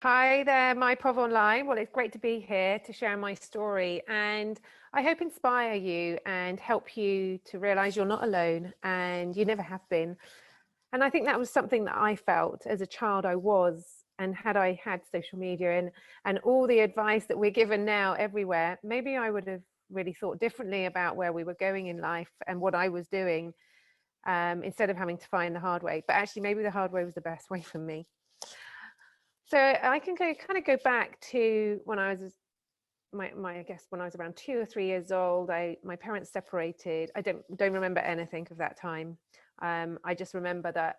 Hi there, my Prov Online. Well, it's great to be here to share my story, and I hope inspire you and help you to realize you're not alone and you never have been. And I think that was something that I felt as a child. I was, and had I had social media and all the advice that we're given now everywhere, maybe I would have really thought differently about where we were going in life and what I was doing, instead of having to find the hard way. But actually, maybe the hard way was the best way for me. So I can kind of go back to when I was I guess when I was around 2 or 3 years old. My parents separated. I don't remember anything of that time. I just remember that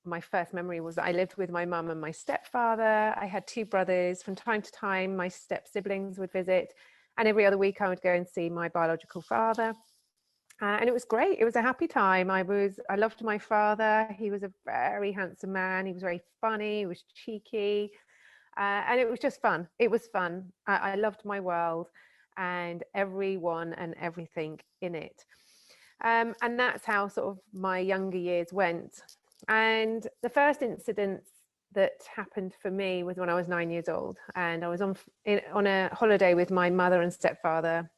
my first memory was that I lived with my mum and my stepfather. I had two brothers. From time to time, my step siblings would visit, and every other week I would go and see my biological father. And it was great. It was a happy time. I loved my father. He was a very handsome man. He was very funny. He was cheeky. And it was just fun. It was fun. I loved my world and everyone and everything in it. And that's how sort of my younger years went. And the first incident that happened for me was when I was 9 years old, and I was on a holiday with my mother and stepfather,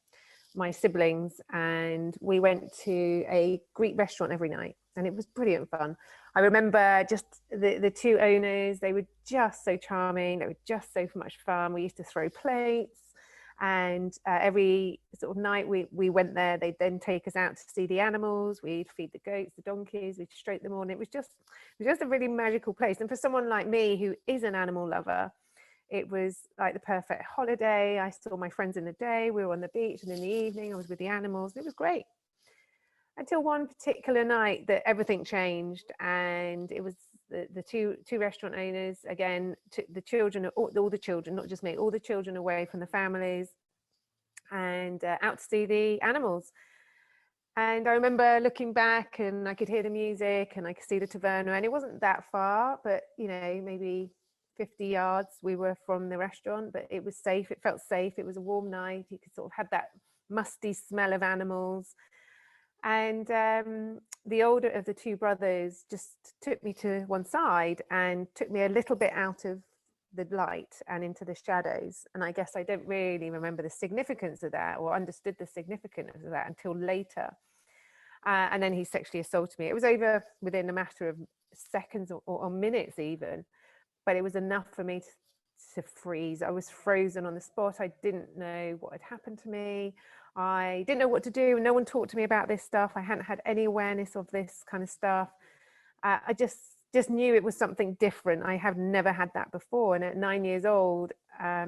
my siblings, and we went to a Greek restaurant every night, and it was brilliant fun. I remember just the two owners. They were just so charming. They were just so much fun. We used to throw plates, and every sort of night we went there. They'd then take us out to see the animals. We'd feed the goats, the donkeys, we'd stroke them all. And it was just a really magical place. And for someone like me who is an animal lover, it was like the perfect holiday. I saw my friends in the day. We were on the beach, and in the evening I was with the animals. It was great, until one particular night that everything changed. And it was the two restaurant owners again took the children, all the children, not just me, all the children away from the families, and out to see the animals. And I remember looking back, and I could hear the music, and I could see the taverna, and it wasn't that far, but maybe 50 yards we were from the restaurant. But it was safe. It felt safe. It was a warm night. You could sort of have that musty smell of animals. And the older of the two brothers just took me to one side and took me a little bit out of the light and into the shadows. And I guess I don't really remember the significance of that, or understood the significance of that, until later. And then he sexually assaulted me. It was over within a matter of seconds or minutes even, but it was enough for me to freeze. I was frozen on the spot. I didn't know what had happened to me. I didn't know what to do. No one talked to me about this stuff. I hadn't had any awareness of this kind of stuff. I just knew it was something different. I have never had that before. And at 9 years old, I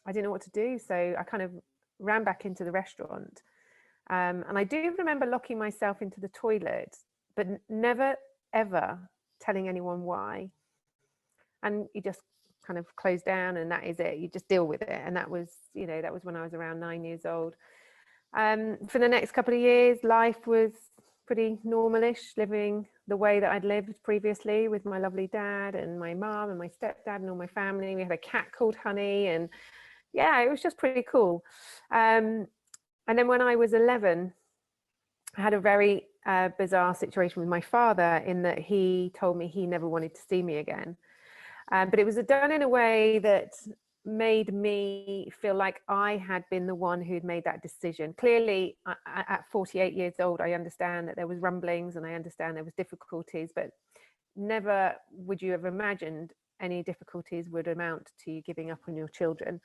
didn't know what to do. So I kind of ran back into the restaurant. And I do remember locking myself into the toilet, but never, ever telling anyone why. And you just kind of close down, and that is it. You just deal with it. And that was when I was around 9 years old. For the next couple of years, life was pretty normalish, living the way that I'd lived previously with my lovely dad and my mum and my stepdad and all my family. We had a cat called Honey, and yeah, it was just pretty cool. And then when I was 11, I had a very bizarre situation with my father, in that he told me he never wanted to see me again. But it was done in a way that made me feel like I had been the one who'd made that decision. Clearly, at 48 years old, I understand that there was rumblings, and I understand there was difficulties, but never would you have imagined any difficulties would amount to you giving up on your children.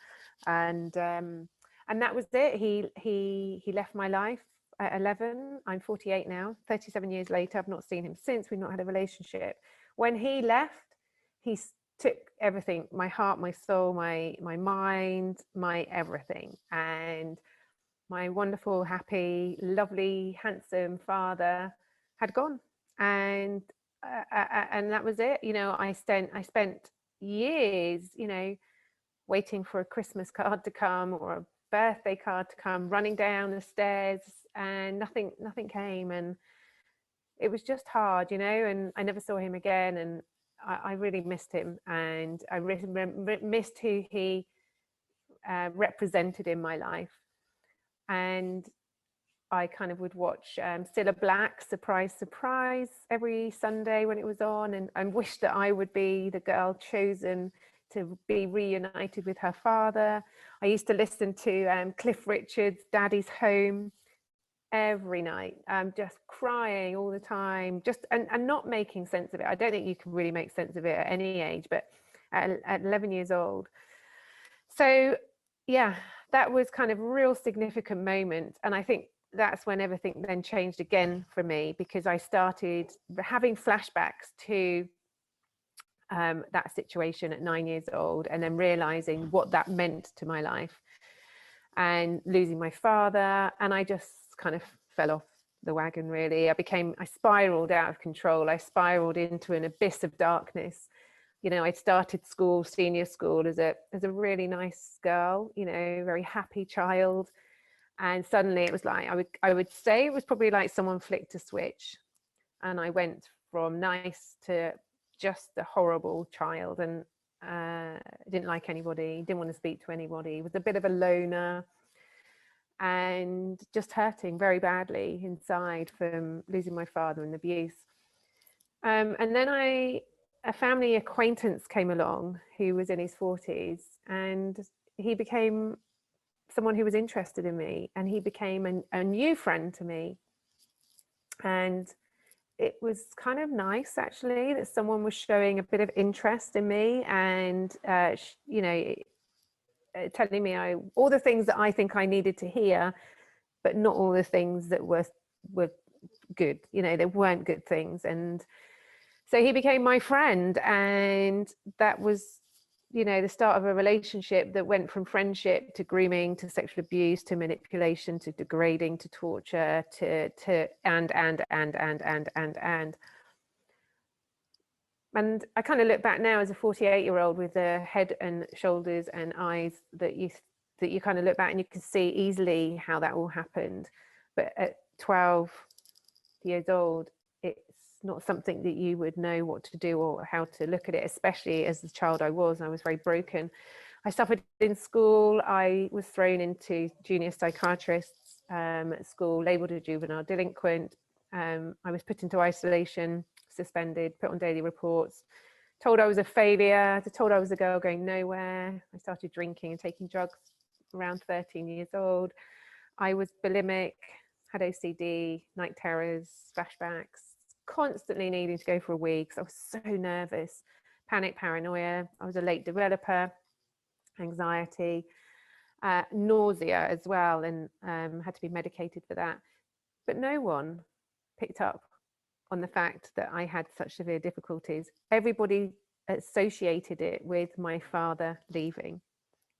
And that was it. He left my life at 11. I'm 48 now, 37 years later. I've not seen him since. We've not had a relationship. When he left, he took everything, my heart, my soul, my mind, my everything. And my wonderful, happy, lovely, handsome father had gone. And that was it. I spent years, waiting for a Christmas card to come, or a birthday card to come, running down the stairs, and nothing came. And it was just hard, and I never saw him again. And I really missed him, and I missed who he represented in my life. And I kind of would watch Cilla Black, Surprise, Surprise, every Sunday when it was on, and wish that I would be the girl chosen to be reunited with her father. I used to listen to Cliff Richard's Daddy's Home every night, just crying all the time, just and not making sense of it. I don't think you can really make sense of it at any age, but at 11 years old. So yeah, that was kind of a real significant moment. And I think that's when everything then changed again for me, because I started having flashbacks to that situation at 9 years old, and then realizing what that meant to my life, and losing my father. And I just kind of fell off the wagon, really. I spiraled out of control. I spiraled into an abyss of darkness. You know, I started school, senior school, as a really nice girl, you know, very happy child. And suddenly it was like, I would say it was probably like someone flicked a switch, and I went from nice to just a horrible child, and didn't like anybody, didn't want to speak to anybody, was a bit of a loner, and just hurting very badly inside from losing my father and abuse. And then a family acquaintance came along who was in his 40s, and he became someone who was interested in me, and he became a new friend to me. And it was kind of nice, actually, that someone was showing a bit of interest in me, and you know, telling me all the things that I think I needed to hear, but not all the things that were good. You know, there weren't good things. And so he became my friend, and that was, you know, the start of a relationship that went from friendship to grooming to sexual abuse to manipulation to degrading to torture to and I kind of look back now as a 48-year-old with the head and shoulders and eyes that you kind of look back and you can see easily how that all happened. But at 12 years old, it's not something that you would know what to do or how to look at it, especially as the child I was very broken. I suffered in school. I was thrown into junior psychiatrists at school, labelled a juvenile delinquent. I was put into isolation, suspended, put on daily reports, told I was a failure, told I was a girl going nowhere. I started drinking and taking drugs around 13 years old. I was bulimic, had OCD, night terrors, flashbacks, constantly needing to go for a wee because I was so nervous, panic, paranoia. I was a late developer, anxiety, nausea as well, and had to be medicated for that. But no one picked up on the fact that I had such severe difficulties. Everybody associated it with my father leaving,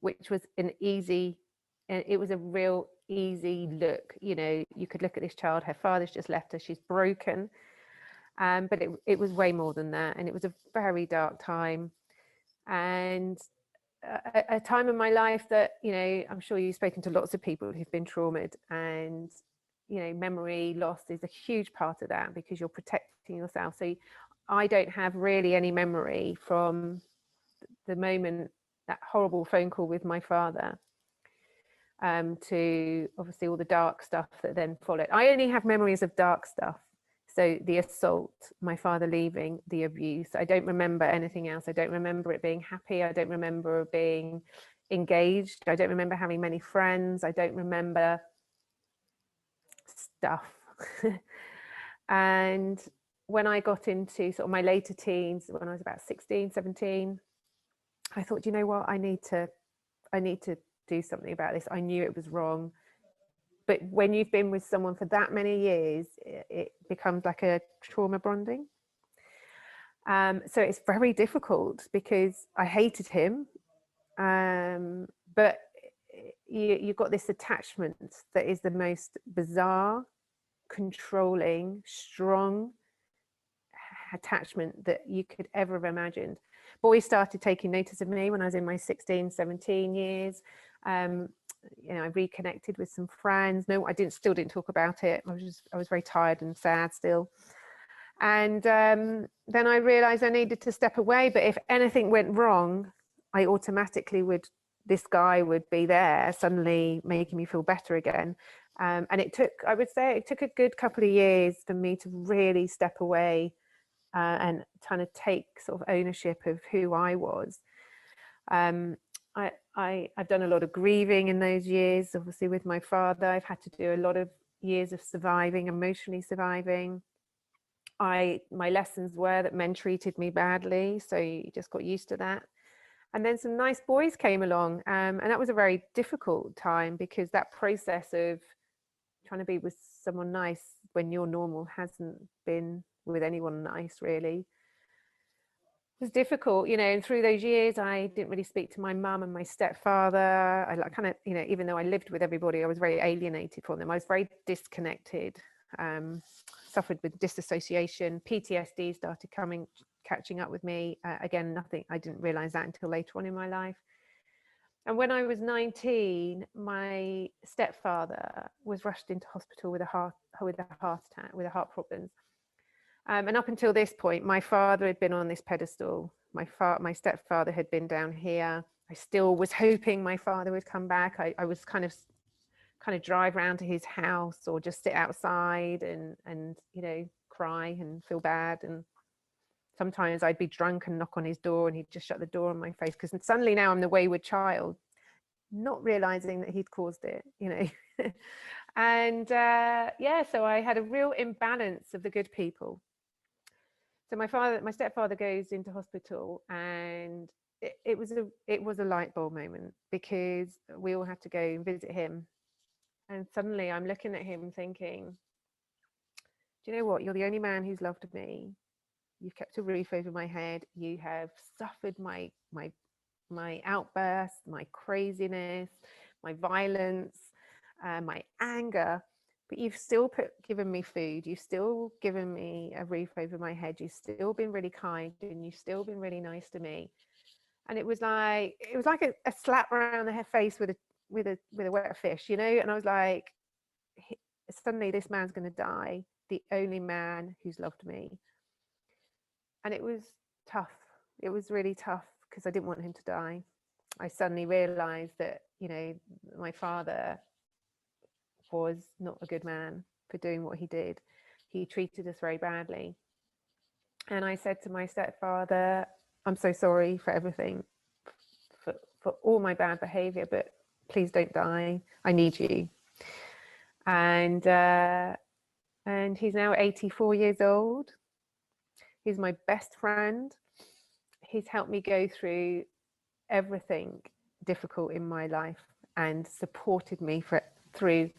which was it was a real easy look. You know, you could look at this child, her father's just left her, she's broken. But it was way more than that. And it was a very dark time. And a time in my life that, you know, I'm sure you've spoken to lots of people who've been traumatized, and, you know, memory loss is a huge part of that because you're protecting yourself. So I don't have really any memory from the moment, that horrible phone call with my father, to obviously all the dark stuff that then followed. I only have memories of dark stuff. So the assault, my father leaving, the abuse. I don't remember anything else. I don't remember it being happy. I don't remember being engaged. I don't remember having many friends. I don't remember stuff. And when I got into sort of my later teens, when I was about 16, 17, I thought, you know what, I need to do something about this. I knew it was wrong. But when you've been with someone for that many years, it becomes like a trauma bonding. So it's very difficult because I hated him. But you've got this attachment that is the most bizarre, controlling, strong attachment that you could ever have imagined. Boys started taking notice of me when I was in my 16, 17 years. You know, I reconnected with some friends. No, I still didn't talk about it. I was very tired and sad still. And then I realized I needed to step away. But if anything went wrong, I automatically this guy would be there suddenly making me feel better again. And I would say it took a good couple of years for me to really step away and kind of take sort of ownership of who I was. Um, I've done a lot of grieving in those years, obviously with my father. I've had to do a lot of years of surviving, emotionally surviving. My lessons were that men treated me badly, so you just got used to that. And then some nice boys came along, and that was a very difficult time, because that process of trying to be with someone nice when you're normal hasn't been with anyone nice, really. It was difficult, and through those years I didn't really speak to my mum and my stepfather. I kind of, even though I lived with everybody, I was very alienated from them. I was very disconnected, suffered with disassociation. PTSD started catching up with me. Again, nothing, I didn't realize that until later on in my life. And when I was 19, my stepfather was rushed into hospital with a heart attack, with a heart problems. And up until this point, my father had been on this pedestal. My stepfather had been down here. I still was hoping my father would come back. I was kind of drive around to his house, or just sit outside and cry and feel bad. And sometimes I'd be drunk and knock on his door, and he'd just shut the door on my face, because suddenly now I'm the wayward child, not realizing that he'd caused it, And so I had a real imbalance of the good people. So my stepfather goes into hospital, and it was a light bulb moment, because we all had to go and visit him. And suddenly I'm looking at him thinking, do you know what? You're the only man who's loved me. You've kept a roof over my head. You have suffered my outbursts, my craziness, my violence, my anger. But you've still given me food. You've still given me a roof over my head. You've still been really kind, and you've still been really nice to me. And it was like a slap around the face with a wet fish, And I was like, suddenly this man's going to die, the only man who's loved me. And it was tough. It was really tough, because I didn't want him to die. I suddenly realized that, my father was not a good man for doing what he did. He treated us very badly. And I said to my stepfather, I'm so sorry for everything, for all my bad behavior, but please don't die. I need you. And he's now 84 years old. He's my best friend. He's helped me go through everything difficult in my life and supported me through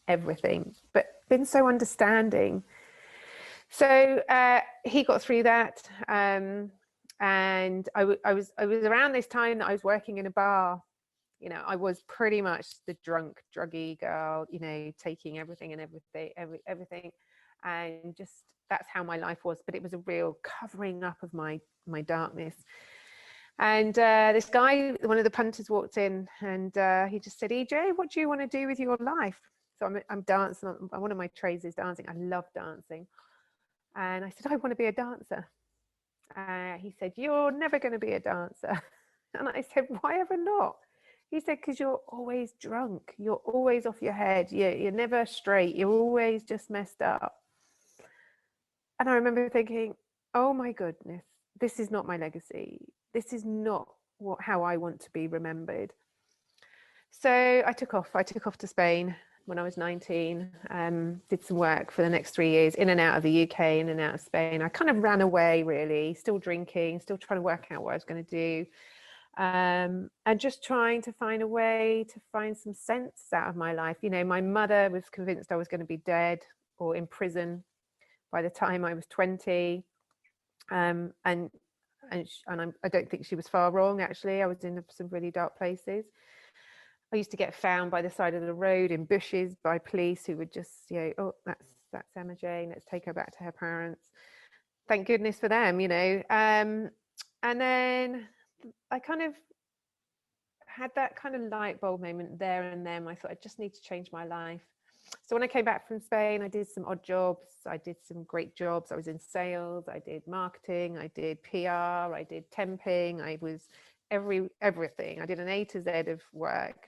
everything, but been so understanding. So he got through that, and I was around this time that I was working in a bar. I was pretty much the druggy girl, taking everything and everything, and just that's how my life was. But it was a real covering up of my darkness. And this guy, one of the punters, walked in, and he just said, EJ, what do you want to do with your life? So I'm dancing. One of my trades is dancing. I love dancing. And I said, I want to be a dancer. He said, you're never going to be a dancer. And I said, why ever not? He said, because you're always drunk. You're always off your head. You're never straight. You're always just messed up. And I remember thinking, oh my goodness, this is not my legacy. This is not how I want to be remembered. So I took off to Spain when I was 19, did some work for the next 3 years, in and out of the UK, in and out of Spain. I kind of ran away, really, still drinking, still trying to work out what I was going to do, and just trying to find a way to find some sense out of my life. My mother was convinced I was going to be dead or in prison by the time I was 20, and I don't think she was far wrong, actually. I was in some really dark places. I used to get found by the side of the road in bushes by police who would just, oh, that's Emma Jane, let's take her back to her parents. Thank goodness for them, And then I kind of had that kind of light bulb moment there and then. I thought, I just need to change my life. So when I came back from Spain, I did some odd jobs. I did some great jobs. I was in sales, I did marketing, I did PR, I did temping, I was everything. I did an A to Z of work.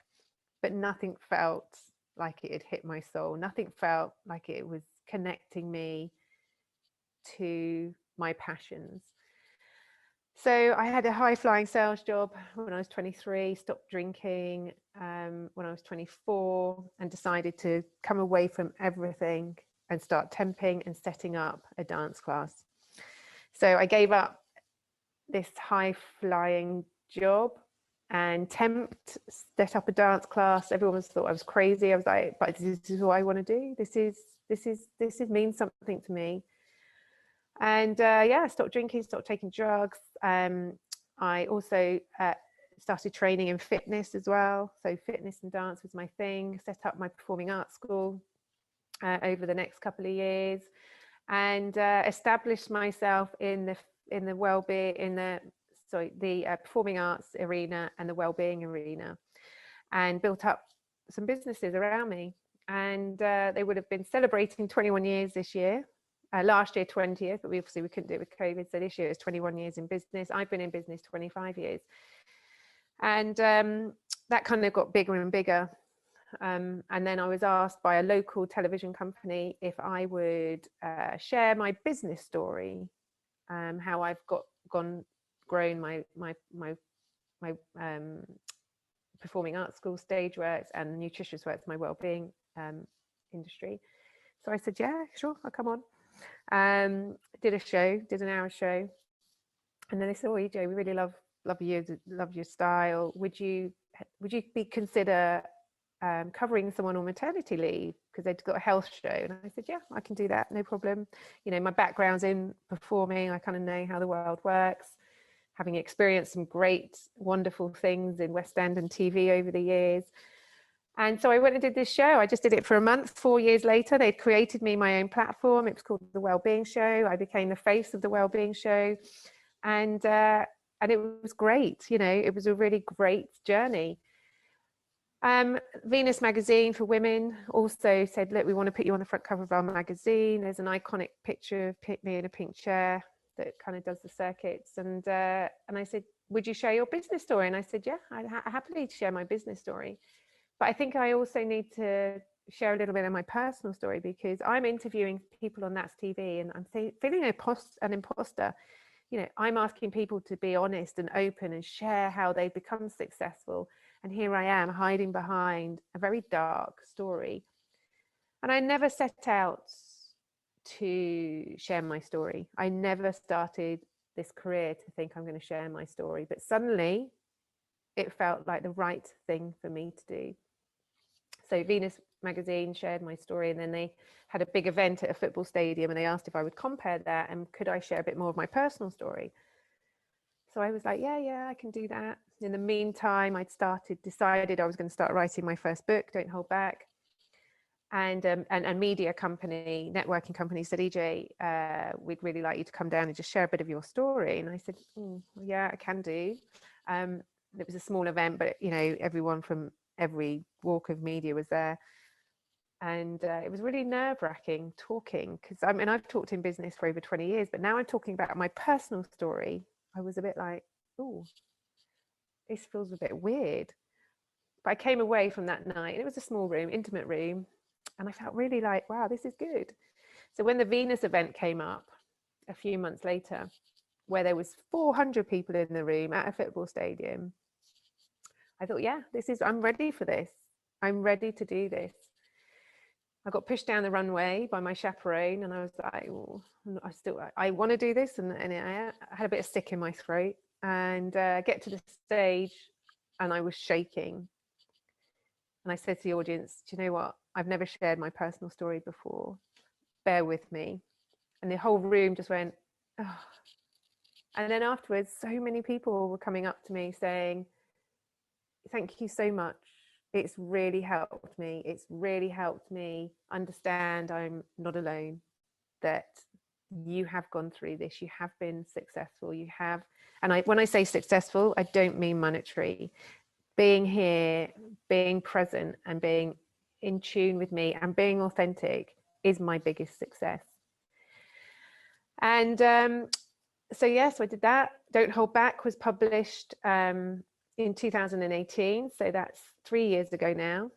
But nothing felt like it had hit my soul. Nothing felt like it was connecting me to my passions. So I had a high flying sales job when I was 23, stopped drinking when I was 24, and decided to come away from everything and start temping and setting up a dance class. So I gave up this high flying job and temped, set up a dance class. Everyone thought I was crazy. I was like, but this is what I want to do. This means something to me. And I stopped drinking, stopped taking drugs. I also started training in fitness as well. So fitness and dance was my thing. Set up my performing arts school over the next couple of years, and established myself in the well-being, the performing arts arena and the well-being arena, and built up some businesses around me. And they would have been celebrating 21 years this year. Last year 20th, but we couldn't do it with COVID, so this year is 21 years in business. I've been in business 25 years, and that kind of got bigger and bigger. And then I was asked by a local television company if I would share my business story, how I've grown my performing arts school, stage works, and nutritious works, my well-being industry. So I said, yeah, sure, I'll come on. Did an hour show, and then they said, oh, EJ, we really love your style. Would you consider covering someone on maternity leave, because they'd got a health show? And I said, yeah, I can do that, no problem. You know, my background's in performing. I kind of know how the world works, having experienced some great, wonderful things in West End and TV over the years. And so I went and did this show. I just did it for a month. 4 years later, they'd created me my own platform. It was called The Wellbeing Show. I became the face of The Wellbeing Show. And it was great. You know, it was a really great journey. Venus magazine for women also said, look, we want to put you on the front cover of our magazine. There's an iconic picture of me in a pink chair that kind of does the circuits. And I said, would you share your business story? And I said, yeah, I'd happily share my business story. But I think I also need to share a little bit of my personal story, because I'm interviewing people on That's TV, and I'm feeling an imposter. You know, I'm asking people to be honest and open and share how they've become successful. And here I am hiding behind a very dark story. And I never set out to share my story. I never started this career to think I'm going to share my story. But suddenly it felt like the right thing for me to do. So Venus magazine shared my story, and then they had a big event at a football stadium, and they asked if I would compare that and could I share a bit more of my personal story. So I was like, yeah, I can do that. In the meantime, decided I was going to start writing my first book, Don't Hold Back. And a media company, networking company said, EJ, we'd really like you to come down and just share a bit of your story. And I said, yeah, I can do. It was a small event, but you know, everyone from every walk of media was there. And it was really nerve-wracking talking, because I mean, I've talked in business for over 20 years, but now I'm talking about my personal story. I was a bit like, oh, this feels a bit weird. But I came away from that night, and it was a small room, intimate room, and I felt really like, wow, this is good. So when the Venus event came up a few months later, where there was 400 people in the room at a football stadium, I thought, yeah, I'm ready for this. I'm ready to do this. I got pushed down the runway by my chaperone, and I was like, oh, I want to do this. And I had a bit of stick in my throat, and get to the stage, and I was shaking. And I said to the audience, do you know what? I've never shared my personal story before. Bear with me. And the whole room just went, oh. And then afterwards, so many people were coming up to me saying, thank you so much. It's really helped me. It's really helped me understand I'm not alone, that you have gone through this. You have been successful. You have, and when I say successful, I don't mean monetary. Being here, being present, and being in tune with me and being authentic is my biggest success. And so yes, I did that. Don't Hold Back was published in 2018, so that's 3 years ago now.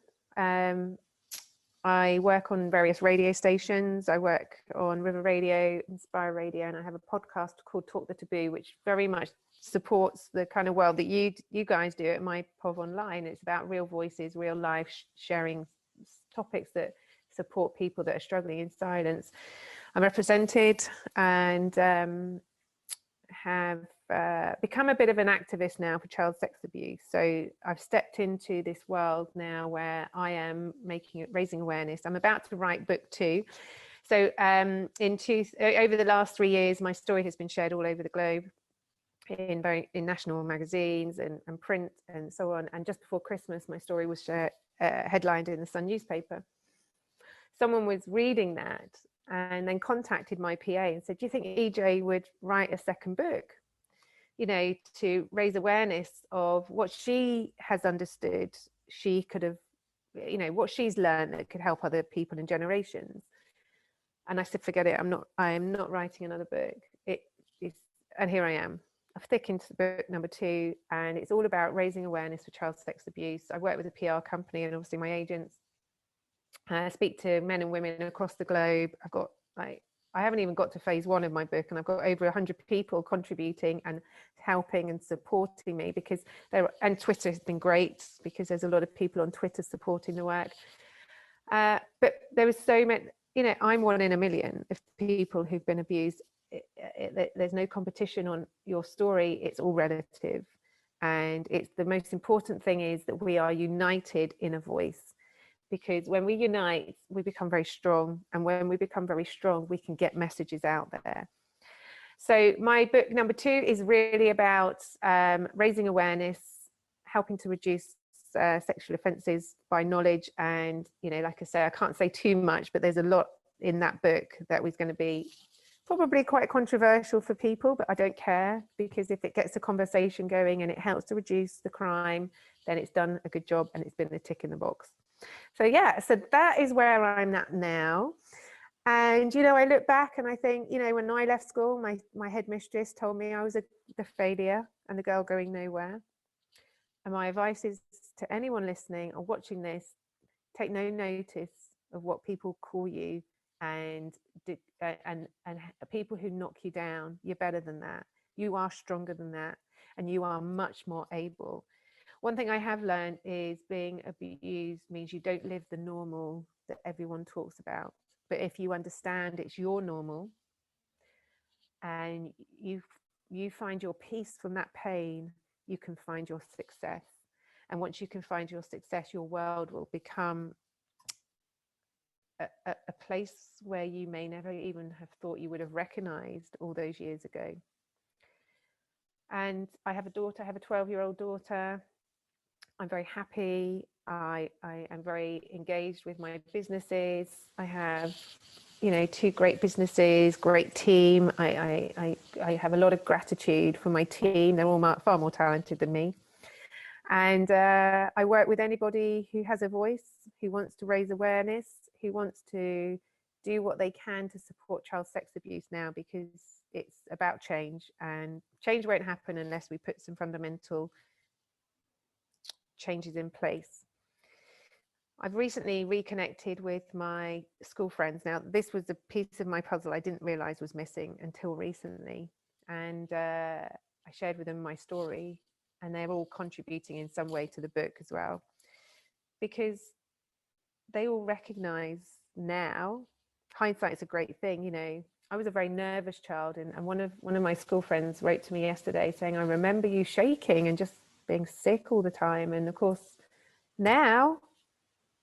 I work on various radio stations. I work on River Radio, Inspire Radio, and I have a podcast called Talk the Taboo, which very much supports the kind of world that you guys do at My POV Online. It's about real voices, real life, sharing topics that support people that are struggling in silence. I'm represented and have become a bit of an activist now for child sex abuse. So I've stepped into this world now where I am raising awareness. I'm about to write book 2. So over the last 3 years, my story has been shared all over the globe in national magazines and print and so on. And just before Christmas, my story was headlined in the Sun newspaper. Someone was reading that and then contacted my PA and said, do you think EJ would write a second book, you know, to raise awareness of what she has understood, she could have, you know, what she's learned that could help other people and generations. And I said, forget it, I am not writing another book. And here I am. I've thick into book number 2, and it's all about raising awareness for child sex abuse. I work with a PR company and obviously my agents. I speak to men and women across the globe. I've got I haven't even got to phase 1 of my book, and I've got over 100 people contributing and helping and supporting me, because and Twitter has been great because there's a lot of people on Twitter supporting the work. But there was so many, you know, I'm 1 in a million of people who've been abused. There's no competition on your story. It's all relative. And it's the most important thing is that we are united in a voice, because when we unite, we become very strong. And when we become very strong, we can get messages out there. So my book number 2 is really about raising awareness, helping to reduce sexual offences by knowledge. And, you know, like I say, I can't say too much, but there's a lot in that book that was going to be probably quite controversial for people, but I don't care, because if it gets the conversation going and it helps to reduce the crime, then it's done a good job and it's been a tick in the box. So yeah, so that is where I'm at now. And, you know, I look back and I think, you know, when I left school, my headmistress told me I was the failure and the girl going nowhere. And my advice is to anyone listening or watching this, take no notice of what people call you, and people who knock you down. You're better than that. You are stronger than that, and you are much more able. One thing I have learned is being abused means you don't live the normal that everyone talks about. But if you understand it's your normal, and you find your peace from that pain, you can find your success. And once you can find your success, your world will become a place where you may never even have thought you would have recognized all those years ago. And I have a daughter, I have a 12-year-old daughter. I'm very happy. I am very engaged with my businesses. I have, you know, 2 great businesses, great team. I have a lot of gratitude for my team. They're all far more talented than me. And I work with anybody who has a voice, who wants to raise awareness, who wants to do what they can to support child sex abuse now, because it's about change, and change won't happen unless we put some fundamental changes in place. I've recently reconnected with my school friends. Now, this was a piece of my puzzle I didn't realize was missing until recently. And I shared with them my story, and they're all contributing in some way to the book as well, because they all recognize now, hindsight is a great thing. You know, I was a very nervous child, and one of my school friends wrote to me yesterday saying, I remember you shaking and just being sick all the time. And of course, now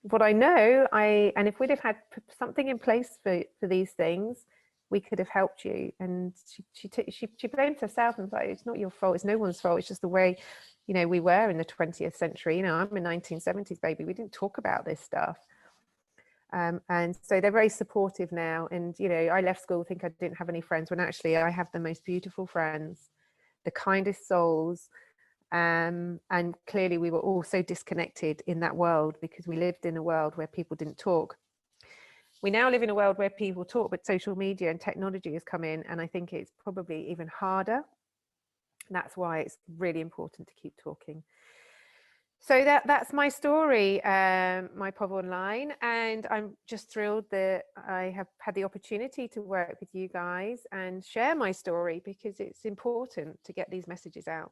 what I know, and if we'd have had something in place for these things, we could have helped you. And she blamed herself and was like, it's not your fault, it's no one's fault, it's just the way, you know, we were in the 20th century. You know, I'm a 1970s baby, we didn't talk about this stuff. And so they're very supportive now. And, you know, I left school thinking I didn't have any friends, when actually I have the most beautiful friends, the kindest souls. And clearly we were all so disconnected in that world, because we lived in a world where people didn't talk. We now live in a world where people talk, but social media and technology has come in, and I think it's probably even harder. And that's why it's really important to keep talking. So that's my story, my POV Online, and I'm just thrilled that I have had the opportunity to work with you guys and share my story, because it's important to get these messages out.